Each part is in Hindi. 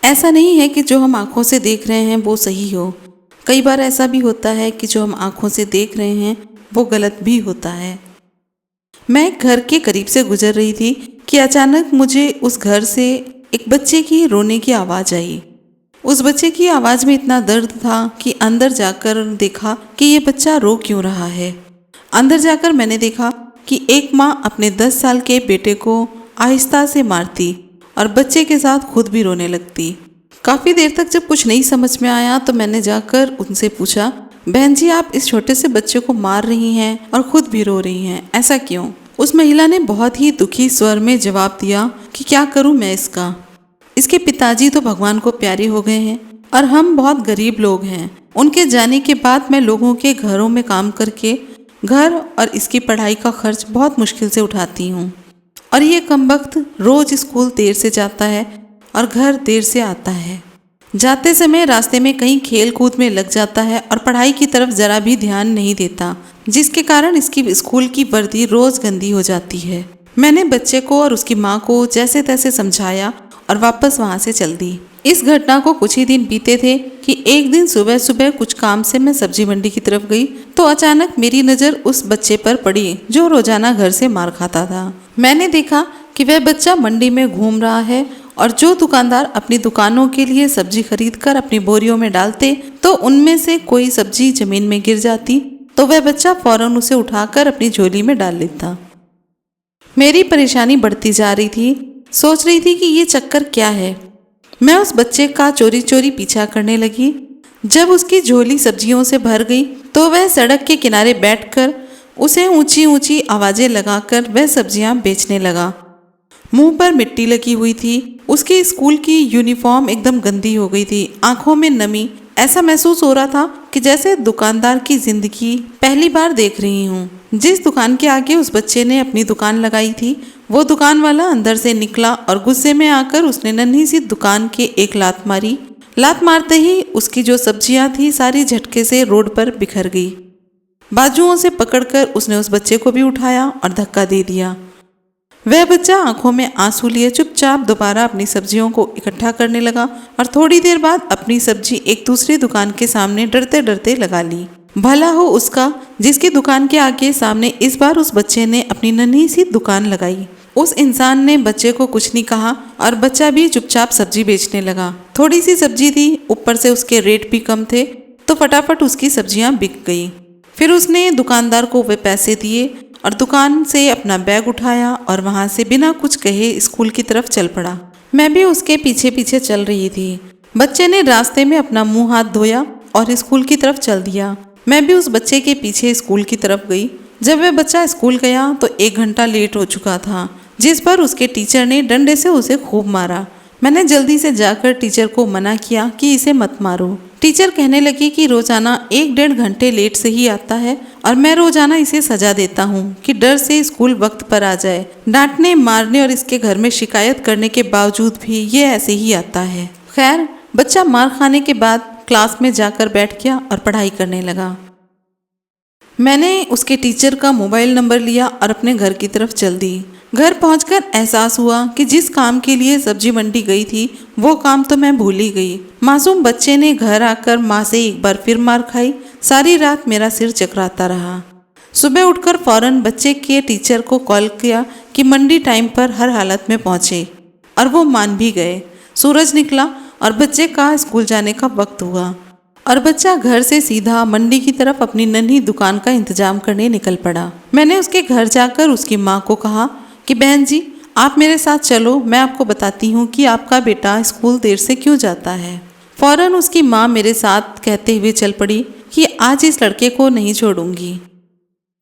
ऐसा नहीं है कि जो हम आँखों से देख रहे हैं वो सही हो। कई बार ऐसा भी होता है कि जो हम आँखों से देख रहे हैं वो गलत भी होता है। मैं एक घर के करीब से गुजर रही थी कि अचानक मुझे उस घर से एक बच्चे की रोने की आवाज़ आई। उस बच्चे की आवाज़ में इतना दर्द था कि अंदर जाकर देखा कि ये बच्चा रो क्यों रहा है। अंदर जाकर मैंने देखा कि एक माँ अपने 10 साल के बेटे को आहिस्ता से मारती और बच्चे के साथ खुद भी रोने लगती। काफ़ी देर तक जब कुछ नहीं समझ में आया तो मैंने जाकर उनसे पूछा, बहन जी आप इस छोटे से बच्चे को मार रही हैं और खुद भी रो रही हैं, ऐसा क्यों? उस महिला ने बहुत ही दुखी स्वर में जवाब दिया कि क्या करूं मैं इसके पिताजी तो भगवान को प्यारे हो गए हैं और हम बहुत गरीब लोग हैं। उनके जाने के बाद मैं लोगों के घरों में काम करके घर और इसकी पढ़ाई का खर्च बहुत मुश्किल से उठाती हूँ और ये कमबख्त रोज स्कूल देर से जाता है और घर देर से आता है। जाते समय रास्ते में कहीं खेल कूद में लग जाता है और पढ़ाई की तरफ ज़रा भी ध्यान नहीं देता, जिसके कारण इसकी स्कूल की वर्दी रोज़ गंदी हो जाती है। मैंने बच्चे को और उसकी माँ को जैसे तैसे समझाया और वापस वहाँ से चल दी। इस घटना को कुछ ही दिन बीते थे कि एक दिन सुबह सुबह कुछ काम से मैं सब्जी मंडी की तरफ गई तो अचानक मेरी नज़र उस बच्चे पर पड़ी जो रोजाना घर से मार खाता था। मैंने देखा कि वह बच्चा मंडी में घूम रहा है और जो दुकानदार अपनी दुकानों के लिए सब्जी खरीद कर अपनी बोरियों में डालते तो उनमें से कोई सब्जी जमीन में गिर जाती तो वह बच्चा फौरन उसे उठाकर अपनी झोली में डाल लेता। मेरी परेशानी बढ़ती जा रही थी। सोच रही थी कि ये चक्कर क्या है। मैं उस बच्चे का चोरी चोरी पीछा करने लगी। जब उसकी झोली सब्जियों से भर गई तो वह सड़क के किनारे बैठकर उसे ऊंची ऊंची आवाज़ें लगाकर वह सब्जियां बेचने लगा। मुंह पर मिट्टी लगी हुई थी। उसकी स्कूल की यूनिफॉर्म एकदम गंदी हो गई थी। आंखों में नमी। ऐसा महसूस हो रहा था कि जैसे दुकानदार की जिंदगी पहली बार देख रही हूँ। जिस दुकान के आगे उस बच्चे ने अपनी दुकान लगाई थी वो दुकान वाला अंदर से निकला और गुस्से में आकर उसने नन्ही सी दुकान के एक लात मारी। लात मारते ही उसकी जो सब्जियां थी सारी झटके से रोड पर बिखर गई। बाजुओं से पकड़कर उसने उस बच्चे को भी उठाया और धक्का दे दिया। वह बच्चा आंखों में आंसू लिए चुपचाप दोबारा अपनी सब्जियों को इकट्ठा करने लगा और थोड़ी देर बाद अपनी सब्जी एक दूसरी दुकान के सामने डरते डरते लगा ली। भला हो उसका जिसकी दुकान के आगे सामने इस बार उस बच्चे ने अपनी नन्ही सी दुकान लगाई। उस इंसान ने बच्चे को कुछ नहीं कहा और बच्चा भी चुपचाप सब्जी बेचने लगा। थोड़ी सी सब्जी थी, ऊपर से उसके रेट भी कम थे तो फटाफट उसकी सब्जियां बिक गई। फिर उसने दुकानदार को वे पैसे दिए और दुकान से अपना बैग उठाया और वहाँ से बिना कुछ कहे स्कूल की तरफ चल पड़ा। मैं भी उसके पीछे पीछे चल रही थी। बच्चे ने रास्ते में अपना मुंह हाथ धोया और स्कूल की तरफ चल दिया। मैं भी उस बच्चे के पीछे स्कूल की तरफ गई। जब वह बच्चा स्कूल गया तो 1 घंटा लेट हो चुका था, जिस पर उसके टीचर ने डंडे से उसे खूब मारा। मैंने जल्दी से जाकर टीचर को मना किया कि इसे मत मारो। टीचर कहने लगी कि रोजाना 1-1.5 घंटे लेट से ही आता है और मैं रोजाना इसे सजा देता हूँ कि डर से स्कूल वक्त पर आ जाए। डांटने मारने और इसके घर में शिकायत करने के बावजूद भी ये ऐसे ही आता है। खैर, बच्चा मार खाने के बाद क्लास में जाकर बैठ गया और पढ़ाई करने लगा। मैंने उसके टीचर का मोबाइल नंबर लिया और अपने घर की तरफ चल दी। घर पहुंचकर एहसास हुआ कि जिस काम के लिए सब्जी मंडी गई थी वो काम तो मैं भूल ही गई। मासूम बच्चे ने घर आकर माँ से एक बार फिर मार खाई। सारी रात मेरा सिर चकराता रहा। सुबह उठकर फौरन बच्चे के टीचर को कॉल किया कि मंडी टाइम पर हर हालत में पहुँचे और वो मान भी गए। सूरज निकला और बच्चे का स्कूल जाने का वक्त हुआ और बच्चा घर से सीधा मंडी की तरफ अपनी नन्ही दुकान का इंतजाम करने निकल पड़ा। मैंने उसके घर जाकर उसकी माँ को कहा कि बहन जी आप मेरे साथ चलो, मैं आपको बताती हूँ कि आपका बेटा स्कूल देर से क्यों जाता है। फौरन उसकी माँ मेरे साथ कहते हुए चल पड़ी कि आज इस लड़के को नहीं छोड़ूंगी।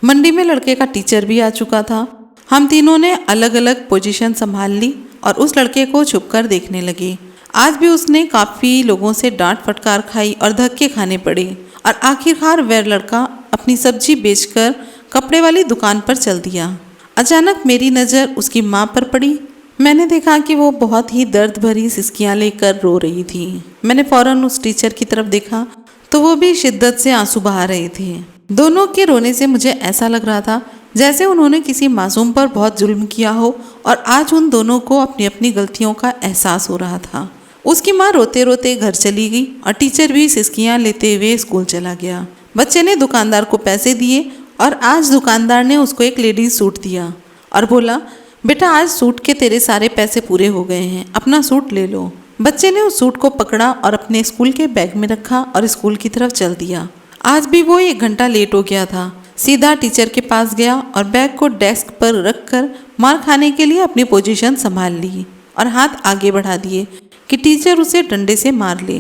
मंडी में लड़के का टीचर भी आ चुका था। हम तीनों ने अलग अलग पोजीशन संभाल ली और उस लड़के को छुपकर देखने लगे। आज भी उसने काफ़ी लोगों से डांट फटकार खाई और धक्के खाने पड़े और आखिरकार वह लड़का अपनी सब्जी बेचकर कपड़े वाली दुकान पर चल दिया। अचानक मेरी नज़र उसकी माँ पर पड़ी। मैंने देखा कि वो बहुत ही दर्द भरी सिसकियाँ लेकर रो रही थी। मैंने फौरन उस टीचर की तरफ देखा तो वो भी शिद्दत से आंसू बहा रहे थे। दोनों के रोने से मुझे ऐसा लग रहा था जैसे उन्होंने किसी मासूम पर बहुत जुल्म किया हो और आज उन दोनों को अपनी अपनी गलतियों का एहसास हो रहा था। उसकी माँ रोते रोते घर चली गई और टीचर भी सिसकियाँ लेते हुए स्कूल चला गया। बच्चे ने दुकानदार को पैसे दिए और आज दुकानदार ने उसको एक लेडीज सूट दिया और बोला, बेटा आज सूट के तेरे सारे पैसे पूरे हो गए हैं, अपना सूट ले लो। बच्चे ने उस सूट को पकड़ा और अपने स्कूल के बैग में रखा और स्कूल की तरफ चल दिया। आज भी वो 1 घंटा लेट हो गया था। सीधा टीचर के पास गया और बैग को डेस्क पर रखकर मार खाने के लिए अपनी पोजीशन संभाल ली और हाथ आगे बढ़ा दिए कि टीचर उसे डंडे से मार ले।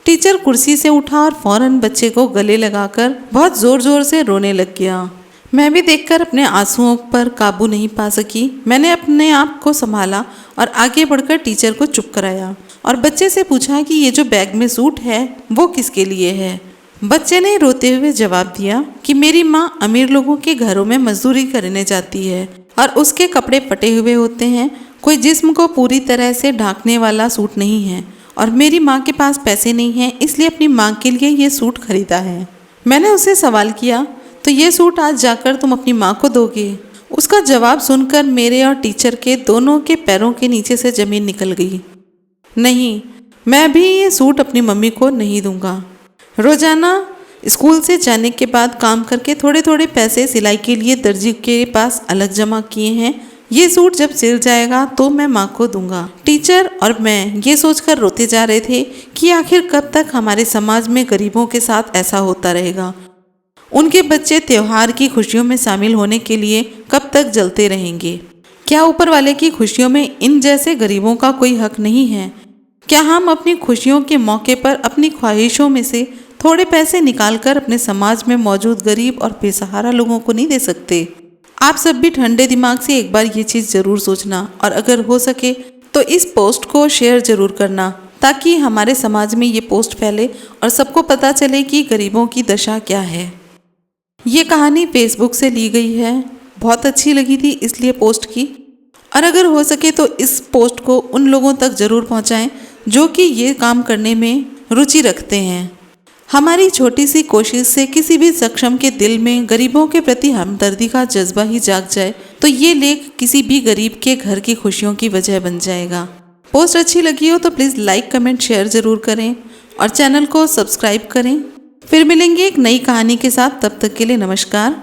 टीचर कुर्सी से उठा और फौरन बच्चे को गले लगाकर बहुत जोर जोर से रोने लग गया। मैं भी देखकर अपने आंसुओं पर काबू नहीं पा सकी। मैंने अपने आप को संभाला और आगे बढ़कर टीचर को चुप कराया और बच्चे से पूछा कि ये जो बैग में सूट है वो किसके लिए है। बच्चे ने रोते हुए जवाब दिया कि मेरी माँ अमीर लोगों के घरों में मजदूरी करने जाती है और उसके कपड़े फटे हुए होते हैं, कोई जिस्म को पूरी तरह से ढांकने वाला सूट नहीं है और मेरी माँ के पास पैसे नहीं हैं, इसलिए अपनी माँ के लिए ये सूट खरीदा है। मैंने उससे सवाल किया, तो ये सूट आज जाकर तुम अपनी माँ को दोगे? उसका जवाब सुनकर मेरे और टीचर के दोनों के पैरों के नीचे से ज़मीन निकल गई। नहीं, मैं भी ये सूट अपनी मम्मी को नहीं दूंगा। रोज़ाना स्कूल से जाने के बाद काम करके थोड़े थोड़े पैसे सिलाई के लिए दर्जी के पास अलग जमा किए हैं। ये सूट जब सिल जाएगा तो मैं माँ को दूंगा। टीचर और मैं ये सोचकर रोते जा रहे थे कि आखिर कब तक हमारे समाज में गरीबों के साथ ऐसा होता रहेगा। उनके बच्चे त्योहार की खुशियों में शामिल होने के लिए कब तक जलते रहेंगे? क्या ऊपर वाले की खुशियों में इन जैसे गरीबों का कोई हक नहीं है? क्या हम अपनी खुशियों के मौके पर अपनी ख्वाहिशों में से थोड़े पैसे निकालकर अपने समाज में मौजूद गरीब और बेसहारा लोगों को नहीं दे सकते? आप सब भी ठंडे दिमाग से एक बार ये चीज़ ज़रूर सोचना और अगर हो सके तो इस पोस्ट को शेयर ज़रूर करना ताकि हमारे समाज में ये पोस्ट फैले और सबको पता चले कि गरीबों की दशा क्या है। ये कहानी फेसबुक से ली गई है, बहुत अच्छी लगी थी इसलिए पोस्ट की। और अगर हो सके तो इस पोस्ट को उन लोगों तक ज़रूर पहुंचाएं जो कि ये काम करने में रुचि रखते हैं। हमारी छोटी सी कोशिश से किसी भी सक्षम के दिल में गरीबों के प्रति हमदर्दी का जज्बा ही जाग जाए तो ये लेख किसी भी गरीब के घर की खुशियों की वजह बन जाएगा। पोस्ट अच्छी लगी हो तो प्लीज़ लाइक कमेंट शेयर ज़रूर करें और चैनल को सब्सक्राइब करें। फिर मिलेंगे एक नई कहानी के साथ, तब तक के लिए नमस्कार।